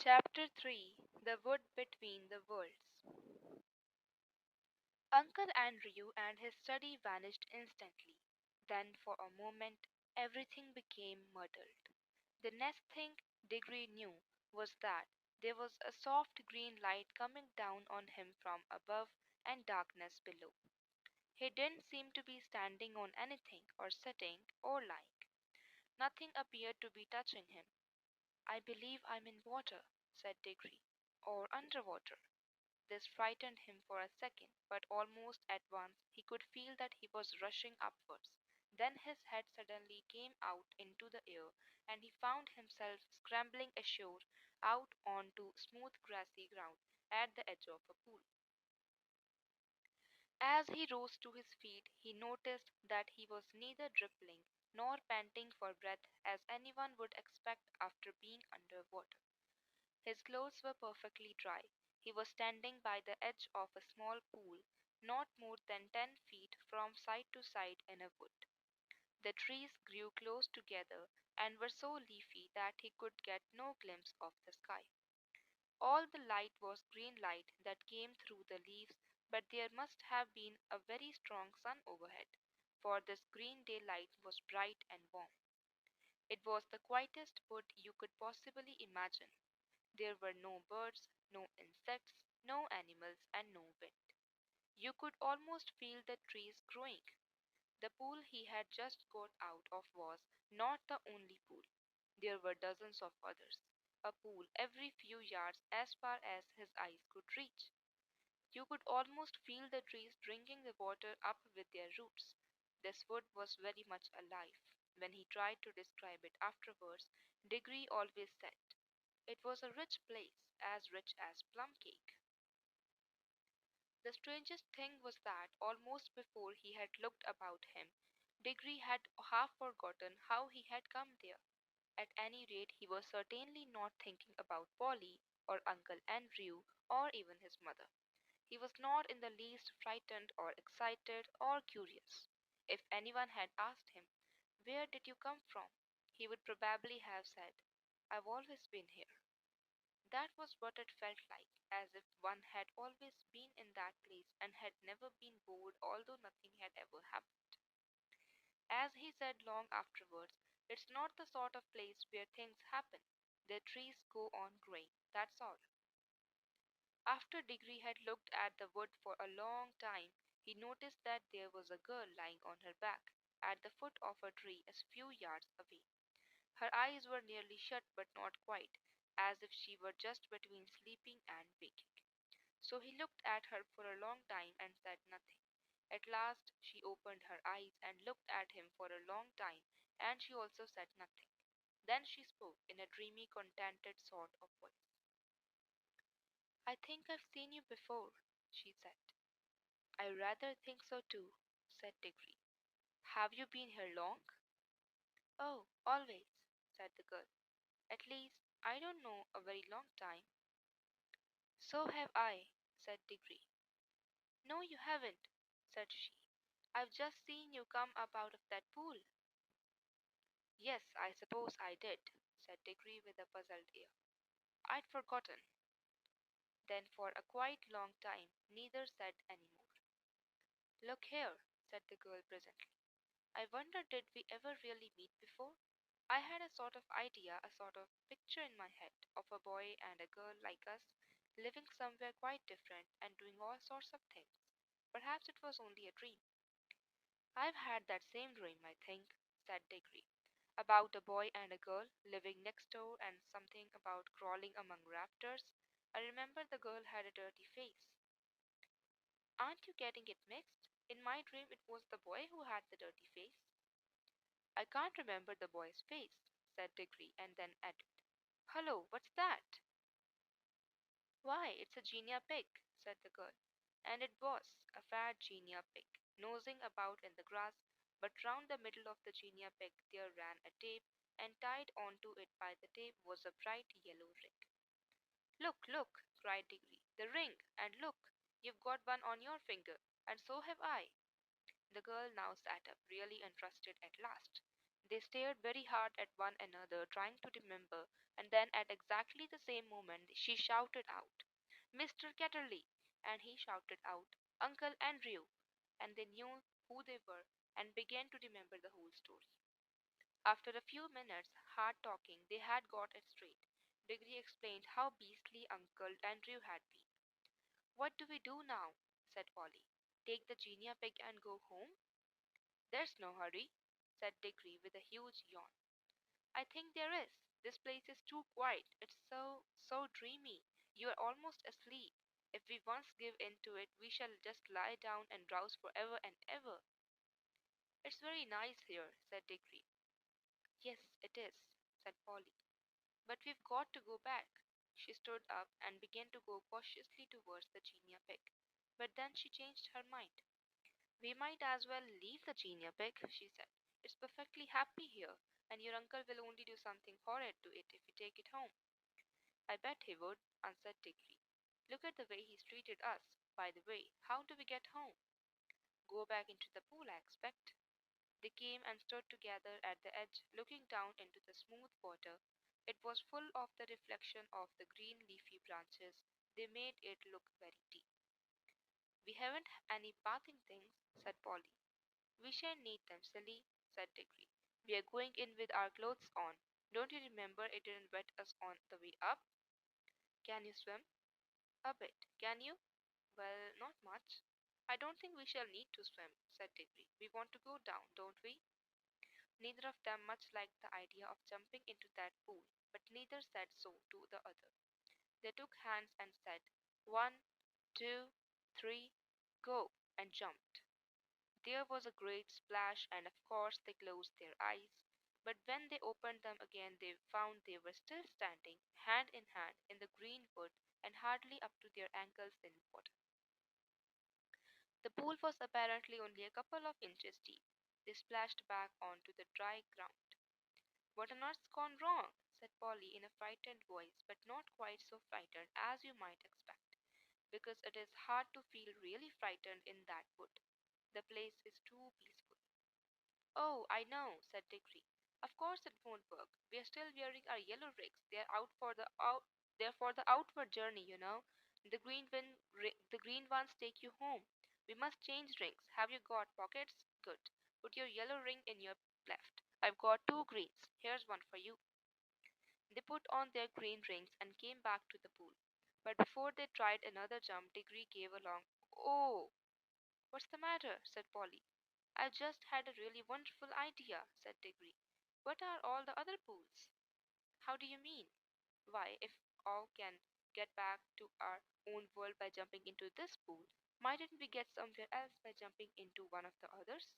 Chapter 3. The Wood Between the Worlds. Uncle Andrew and his study vanished instantly. Then, for a moment, everything became muddled. The next thing Diggory knew was that there was a soft green light coming down on him from above and darkness below. He didn't seem to be standing on anything or sitting or lying. Nothing appeared to be touching him. "I believe I'm in water," said Diggory, "or underwater." This frightened him for a second, but almost at once he could feel that he was rushing upwards. Then his head suddenly came out into the air, and he found himself scrambling ashore out onto smooth grassy ground at the edge of a pool. As he rose to his feet, he noticed that he was neither dribbling nor panting for breath as anyone would expect after being under water. His clothes were perfectly dry. He was standing by the edge of a small pool, not more than 10 feet from side to side in a wood. The trees grew close together and were so leafy that he could get no glimpse of the sky. All the light was green light that came through the leaves, but there must have been a very strong sun overhead, for this green daylight was bright and warm. It was the quietest wood you could possibly imagine. There were no birds, no insects, no animals, and no wind. You could almost feel the trees growing. The pool he had just got out of was not the only pool. There were dozens of others, a pool every few yards as far as his eyes could reach. You could almost feel the trees drinking the water up with their roots. This wood was very much alive. When he tried to describe it afterwards, Diggory always said, "It was a rich place, as rich as plum cake." The strangest thing was that almost before he had looked about him, Diggory had half forgotten how he had come there. At any rate, he was certainly not thinking about Polly or Uncle Andrew or even his mother. He was not in the least frightened or excited or curious. If anyone had asked him, "Where did you come from?" he would probably have said, "I've always been here." That was what it felt like, as if one had always been in that place and had never been bored, although nothing had ever happened. As he said long afterwards, it's not the sort of place where things happen. The trees go on growing, that's all. After Diggory had looked at the wood for a long time, he noticed that there was a girl lying on her back at the foot of a tree a few yards away. Her eyes were nearly shut but not quite, as if she were just between sleeping and waking. So he looked at her for a long time and said nothing. At last she opened her eyes and looked at him for a long time, and she also said nothing. Then she spoke in a dreamy, contented sort of voice. "I think I've seen you before," she said. "I rather think so too," said Diggory. "Have you been here long?" "Oh, always," said the girl. "At least, I don't know, a very long time." "So have I," said Diggory. "No, you haven't," said she. "I've just seen you come up out of that pool." "Yes, I suppose I did," said Diggory with a puzzled air. "I'd forgotten." Then for a quite long time neither said any more. "Look here," said the girl presently. "I wonder did we ever really meet before? I had a sort of idea, a sort of picture in my head of a boy and a girl like us, living somewhere quite different and doing all sorts of things. Perhaps it was only a dream." "I've had that same dream, I think," said Diggory, "about a boy and a girl living next door and something about crawling among rafters. I remember the girl had a dirty face." "Aren't you getting it mixed? In my dream it was the boy who had the dirty face." "I can't remember the boy's face," said Diggory, and then added, "Hullo, what's that?" "Why, it's a guinea pig," said the girl. And it was a fat guinea pig, nosing about in the grass, but round the middle of the guinea pig there ran a tape, and tied onto it by the tape was a bright yellow ring. "Look, look!" cried Diggory. "The ring! And look, you've got one on your finger, and so have I." The girl now sat up, really interested at last. They stared very hard at one another, trying to remember And then at exactly the same moment she shouted out, Mr. Ketterly! And he shouted out, Uncle Andrew! And they knew who they were and began to remember the whole story. After a few minutes hard talking, they had got it straight. Diggory explained how beastly Uncle Andrew had been. What do we do now? Said Polly. Take the Genia pig and go home? There's no hurry, said Diggory with a huge yawn. I think there is. This place is too quiet. It's so dreamy. You are almost asleep. If we once give in to it, we shall just lie down and drowse forever and ever. It's very nice here, said Diggory. Yes, it is, said Polly. But we've got to go back. She stood up and began to go cautiously towards the Genia pig. But then she changed her mind. We might as well leave the Genia pig, she said. It's perfectly happy here, and your uncle will only do something horrid to it if we take it home. I bet he would, answered Diggory. Look at the way he's treated us. By the way, how do we get home? Go back into the pool, I expect. They came and stood together at the edge, looking down into the smooth water. It was full of the reflection of the green leafy branches. They made it look very deep. We haven't any bathing things, said Polly. We shan't need them, silly, said Diggory. We are going in with our clothes on. Don't you remember it didn't wet us on the way up? Can you swim? A bit. Can you? Well, not much. I don't think we shall need to swim, said Diggory. We want to go down, don't we? Neither of them much liked the idea of jumping into that pool, but neither said so to the other. They took hands and said, 1, 2, 3, go, and jumped. There was a great splash, and of course they closed their eyes. But when they opened them again, they found they were still standing, hand in hand, in the green wood, and hardly up to their ankles in water. The pool was apparently only a couple of inches deep. They splashed back onto the dry ground. What on earth's gone wrong? Said Polly in a frightened voice, but not quite so frightened as you might expect, because it is hard to feel really frightened in that wood. The place is too peaceful. Oh, I know, said Diggory. Of course it won't work. We are still wearing our yellow rigs. They're for the outward journey, you know. The green ones take you home. We must change rings. Have you got pockets? Good. Put your yellow ring in your left. I've got two greens. Here's one for you. They put on their green rings and came back to the pool. But before they tried another jump, Diggory gave a long, "Oh!" "What's the matter?" said Polly. "I've just had a really wonderful idea," said Diggory. "What are all the other pools?" "How do you mean?" "Why, if all can get back to our own world by jumping into this pool, mightn't we get somewhere else by jumping into one of the others?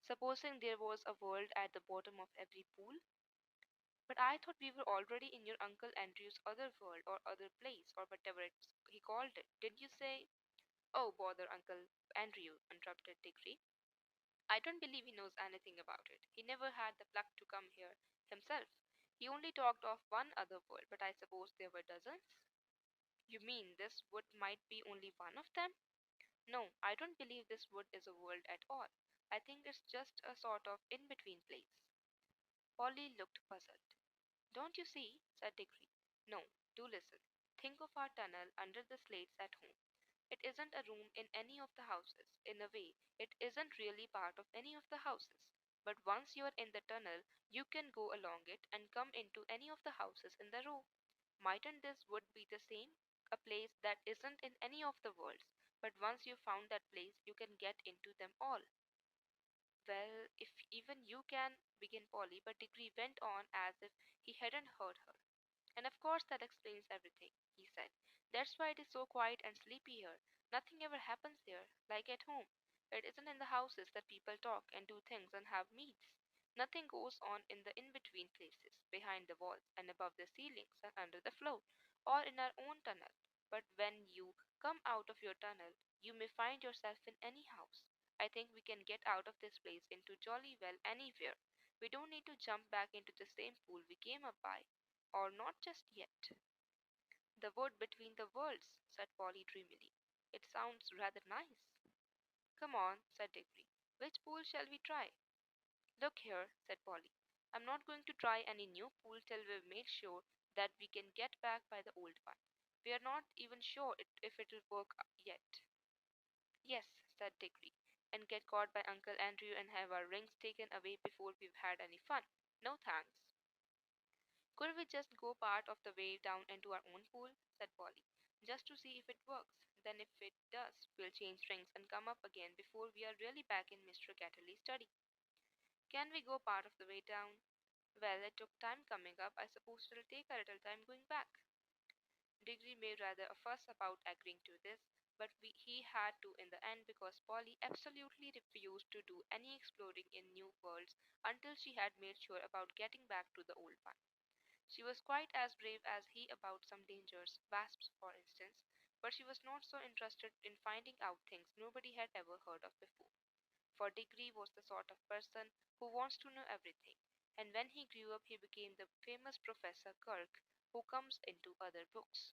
Supposing there was a world at the bottom of every pool?" "But I thought we were already in your Uncle Andrew's other world or other place or whatever he called it. Didn't you say—" "Oh, bother Uncle Andrew," interrupted Diggory. "I don't believe he knows anything about it. He never had the pluck to come here himself. He only talked of one other world, but I suppose there were dozens." "You mean this wood might be only one of them?" "No, I don't believe this wood is a world at all. I think it's just a sort of in-between place." Polly looked puzzled. "Don't you see?" said Diggory. "No, do listen. Think of our tunnel under the slates at home. It isn't a room in any of the houses. In a way, it isn't really part of any of the houses. But once you're in the tunnel, you can go along it and come into any of the houses in the row. Mightn't this would be the same? A place that isn't in any of the worlds, but once you found that place, you can get into them all." "Well, if even you can—" began Polly, but Diggory went on as if he hadn't heard her. "And of course that explains everything," he said. "That's why it is so quiet and sleepy here. Nothing ever happens here, like at home. It isn't in the houses that people talk and do things and have meets. Nothing goes on in the in-between places, behind the walls and above the ceilings and under the floor, or in our own tunnel. But when you come out of your tunnel, you may find yourself in any house. I think we can get out of this place into jolly well anywhere. We don't need to jump back into the same pool we came up by. Or not just yet." "The wood between the worlds," said Polly dreamily. "It sounds rather nice." "Come on," said Diggory. "Which pool shall we try?" "Look here," said Polly. "I'm not going to try any new pool till we've made sure that we can get back by the old one. We are not even sure if it'll work yet. Yes, said Diggory, and get caught by Uncle Andrew and have our rings taken away before we've had any fun. No thanks. Could we just go part of the way down into our own pool? Said Polly, just to see if it works. Then, if it does, we'll change rings and come up again before we are really back in Mr. Catterley's study. Can we go part of the way down? Well, it took time coming up. I suppose it'll take a little time going back. Diggory made rather a fuss about agreeing to this, but he had to in the end because Polly absolutely refused to do any exploring in new worlds until she had made sure about getting back to the old one. She was quite as brave as he about some dangers, wasps for instance, but she was not so interested in finding out things nobody had ever heard of before. For Diggory was the sort of person who wants to know everything, and when he grew up he became the famous Professor Kirk who comes into other books.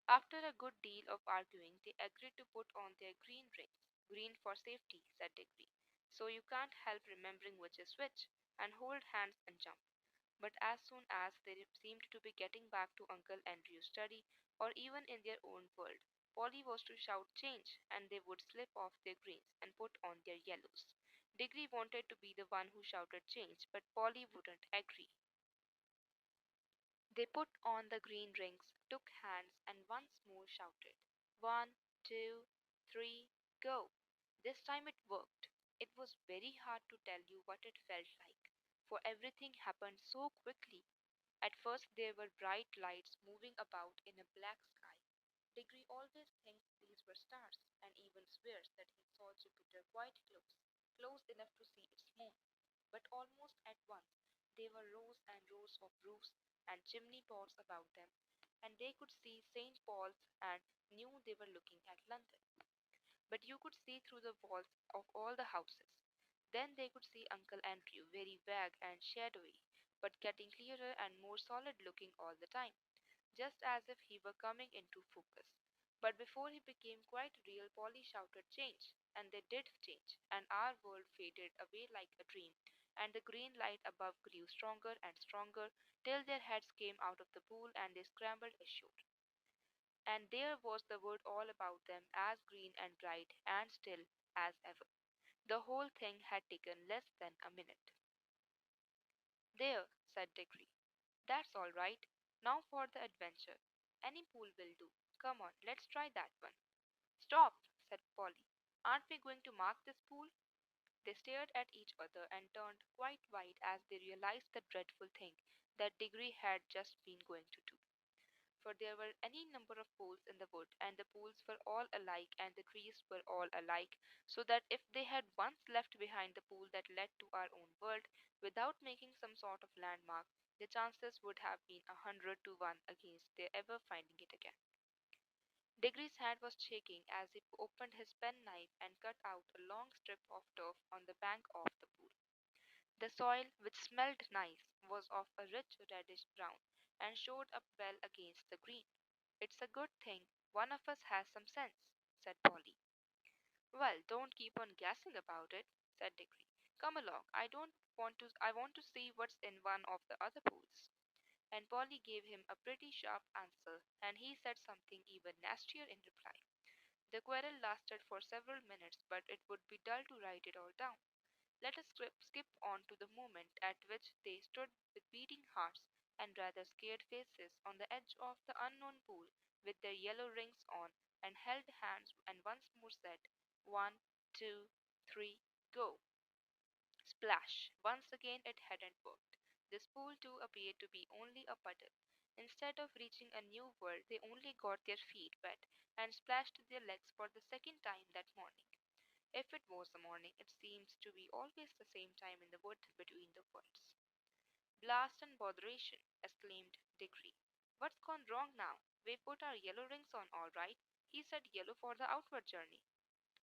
After a good deal of arguing, they agreed to put on their green rings. Green for safety, said Diggory, so you can't help remembering which is which, and hold hands and jump. But as soon as they seemed to be getting back to Uncle Andrew's study, or even in their own world, Polly was to shout change, and they would slip off their greens and put on their yellows. Diggory wanted to be the one who shouted change, but Polly wouldn't agree. They put on the green rings, took hands, and once more shouted, "One, two, three, go!" This time it worked. It was very hard to tell you what it felt like, for everything happened so quickly. At first there were bright lights moving about in a black sky. Diggory always thinks these were stars, and even swears that he saw Jupiter quite close, close enough to see its moon. But almost at once there were rows and rows of roofs and chimney pots about them, and they could see St. Paul's and knew they were looking at London. But you could see through the walls of all the houses. Then they could see Uncle Andrew, very vague and shadowy, but getting clearer and more solid looking all the time, just as if he were coming into focus. But before he became quite real, Polly shouted change, and they did change, and our world faded away like a dream, and the green light above grew stronger and stronger till their heads came out of the pool and they scrambled ashore. And there was the wood all about them, as green and bright and still as ever. The whole thing had taken less than a minute. There, said Diggory. That's all right. Now for the adventure. Any pool will do. Come on, let's try that one. Stop, said Polly. Aren't we going to mark this pool? They stared at each other and turned quite white as they realized the dreadful thing that Diggory had just been going to do. For there were any number of pools in the wood, and the pools were all alike, and the trees were all alike, so that if they had once left behind the pool that led to our own world, without making some sort of landmark, the chances would have been 100 to 1 against their ever finding it again. Diggory's hand was shaking as he opened his penknife and cut out a long strip of turf on the bank of the pool. The soil, which smelled nice, was of a rich reddish brown, and showed up well against the green. It's a good thing one of us has some sense, said Polly. Well, don't keep on guessing about it, said Diggory. Come along, I want to see what's in one of the other pools. And Polly gave him a pretty sharp answer, and he said something even nastier in reply. The quarrel lasted for several minutes, but it would be dull to write it all down. Let us skip on to the moment at which they stood with beating hearts and rather scared faces on the edge of the unknown pool with their yellow rings on and held hands and once more said, "One, two, three, go." Splash! Once again it hadn't worked. This pool too appeared to be only a puddle. Instead of reaching a new world, they only got their feet wet and splashed their legs for the second time that morning. If it was a morning, it seems to be always the same time in the wood between the worlds. Blast and botheration! Exclaimed Diggory. What's gone wrong now? We've put our yellow rings on all right. He said yellow for the outward journey.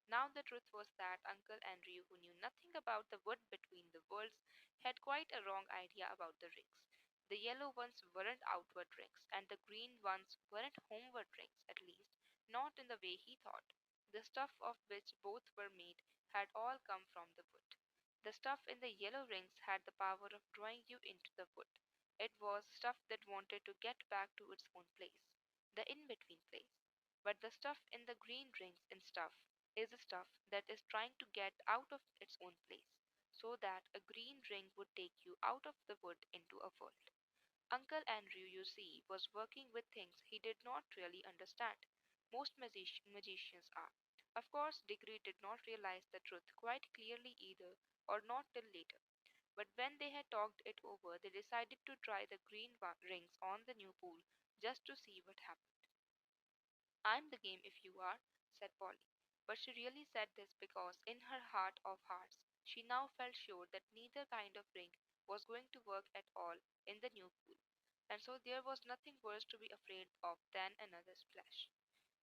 Now the truth was that Uncle Andrew, who knew nothing about the wood between the worlds, had quite a wrong idea about the rings. The yellow ones weren't outward rings, and the green ones weren't homeward rings, at least, not in the way he thought. The stuff of which both were made had all come from the wood. The stuff in the yellow rings had the power of drawing you into the wood. It was stuff that wanted to get back to its own place, the in between place. But the stuff in the green rings in stuff is the stuff that is trying to get out of its own place, so that a green ring would take you out of the wood into a world. Uncle Andrew, you see, was working with things he did not really understand. Most magicians are. Of course, Diggory did not realize the truth quite clearly either, or not till later. But when they had talked it over, they decided to try the rings on the new pool just to see what happened. I'm the game if you are, said Polly. But she really said this because, in her heart of hearts, she now felt sure that neither kind of ring was going to work at all in the new pool, and so there was nothing worse to be afraid of than another splash.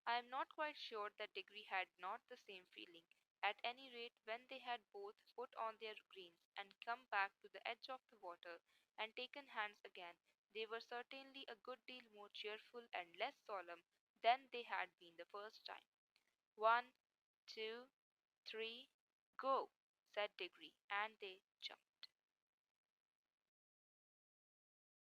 I am not quite sure that Diggory had not the same feeling. At any rate, when they had both put on their greens and come back to the edge of the water and taken hands again, they were certainly a good deal more cheerful and less solemn than they had been the first time. One, two, three, go, said Diggory, and they jumped.